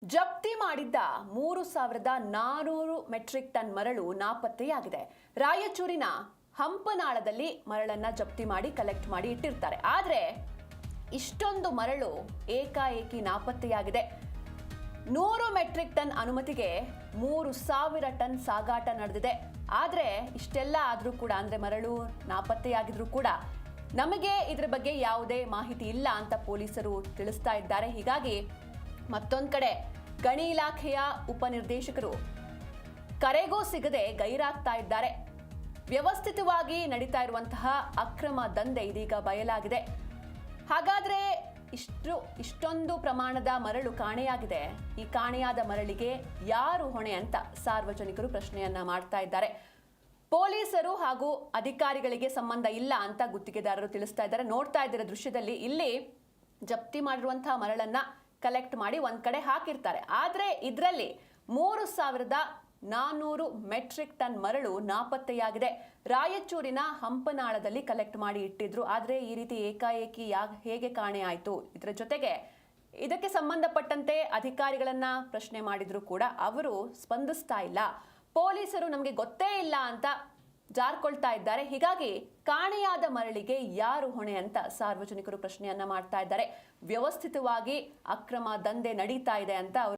ಜಪ್ತಿ ಮಾಡಿದ್ದ 3,400 metric ton ಮರಳು ನಾಪತ್ತೆಯಾಗಿದೆ. ರಾಯಚೂರಿನ ಹಂಪನಾಳದಲ್ಲಿ ಮರಳನ್ನ ಜಪ್ತಿ ಮಾಡಿ ಕಲೆಕ್ಟ್ ಮಾಡಿ ಇಟ್ಟಿರ್ತಾರೆ. ಆದರೆ ಇಷ್ಟೊಂದು ಮರಳು ಏಕಾಏಕಿ ನಾಪತ್ತೆಯಾಗಿದೆ. 100 ಮೆಟ್ರಿಕ್ ಟನ್ ಅನುಮತಿಗೆ 3,000 ಟನ್ ಸಾಗಾಟ ನಡೆದಿದೆ. ಆದರೆ ಇಷ್ಟೆಲ್ಲ ಆದರೂ ಕೂಡ, ಅಂದ್ರೆ ಮರಳು ನಾಪತ್ತೆಯಾಗಿದ್ರೂ ಕೂಡ ನಮಗೆ ಇದರ ಬಗ್ಗೆ ಯಾವುದೇ ಮಾಹಿತಿ ಇಲ್ಲ ಅಂತ ಪೊಲೀಸರು ತಿಳಿಸ್ತಾ ಇದ್ದಾರೆ. ಹೀಗಾಗಿ ಮತ್ತೊಂದು ಕಡೆ ಗಣಿ ಇಲಾಖೆಯ ಉಪನಿರ್ದೇಶಕರು ಕರೆಗೂ ಸಿಗದೆ ಗೈರಾಗ್ತಾ ಇದ್ದಾರೆ. ವ್ಯವಸ್ಥಿತವಾಗಿ ನಡೀತಾ ಇರುವಂತಹ ಅಕ್ರಮ ದಂಧೆ ಇದೀಗ ಬಯಲಾಗಿದೆ. ಹಾಗಾದ್ರೆ ಇಷ್ಟೊಂದು ಪ್ರಮಾಣದ ಮರಳು ಕಾಣೆಯಾಗಿದೆ. ಈ ಕಾಣೆಯಾದ ಮರಳಿಗೆ ಯಾರು ಹೊಣೆ ಅಂತ ಸಾರ್ವಜನಿಕರು ಪ್ರಶ್ನೆಯನ್ನ ಮಾಡ್ತಾ ಇದ್ದಾರೆ. ಪೊಲೀಸರು ಹಾಗೂ ಅಧಿಕಾರಿಗಳಿಗೆ ಸಂಬಂಧ ಇಲ್ಲ ಅಂತ ಗುತ್ತಿಗೆದಾರರು ತಿಳಿಸ್ತಾ ಇದ್ದಾರೆ. ನೋಡ್ತಾ ಇದ್ದೀರ ದೃಶ್ಯದಲ್ಲಿ, ಇಲ್ಲಿ ಜಪ್ತಿ ಮಾಡಿರುವಂತಹ ಮರಳನ್ನ ಕಲೆಕ್ಟ್ ಮಾಡಿ ಒಂದ್ ಕಡೆ ಹಾಕಿರ್ತಾರೆ. ಆದ್ರೆ ಇದರಲ್ಲಿ 3,400 ಮೆಟ್ರಿಕ್ ಟನ್ ಮರಳು ನಾಪತ್ತೆಯಾಗಿದೆ. ರಾಯಚೂರಿನ ಹಂಪನಾಳದಲ್ಲಿ ಕಲೆಕ್ಟ್ ಮಾಡಿ ಇಟ್ಟಿದ್ರು. ಆದ್ರೆ ಈ ರೀತಿ ಏಕಾಏಕಿ ಹೇಗೆ ಕಾಣೆ ಆಯ್ತು? ಇದರ ಜೊತೆಗೆ ಇದಕ್ಕೆ ಸಂಬಂಧಪಟ್ಟಂತೆ ಅಧಿಕಾರಿಗಳನ್ನ ಪ್ರಶ್ನೆ ಮಾಡಿದ್ರು ಕೂಡ ಅವರು ಸ್ಪಂದಿಸ್ತಾ ಇಲ್ಲ. ಪೊಲೀಸರು ನಮಗೆ ಗೊತ್ತೇ ಇಲ್ಲ ಅಂತ ಜಾರ್ಕೊಳ್ತಾ ಇದ್ದಾರೆ. ಹೀಗಾಗಿ ಕಾಣೆಯಾದ ಮರಳಿಗೆ ಯಾರು ಹೊಣೆ ಅಂತ ಸಾರ್ವಜನಿಕರು ಪ್ರಶ್ನೆಯನ್ನ ಮಾಡ್ತಾ ಇದ್ದಾರೆ. ವ್ಯವಸ್ಥಿತವಾಗಿ ಅಕ್ರಮ ದಂಧೆ ನಡೀತಾ ಇದೆ ಅಂತ ಅವರು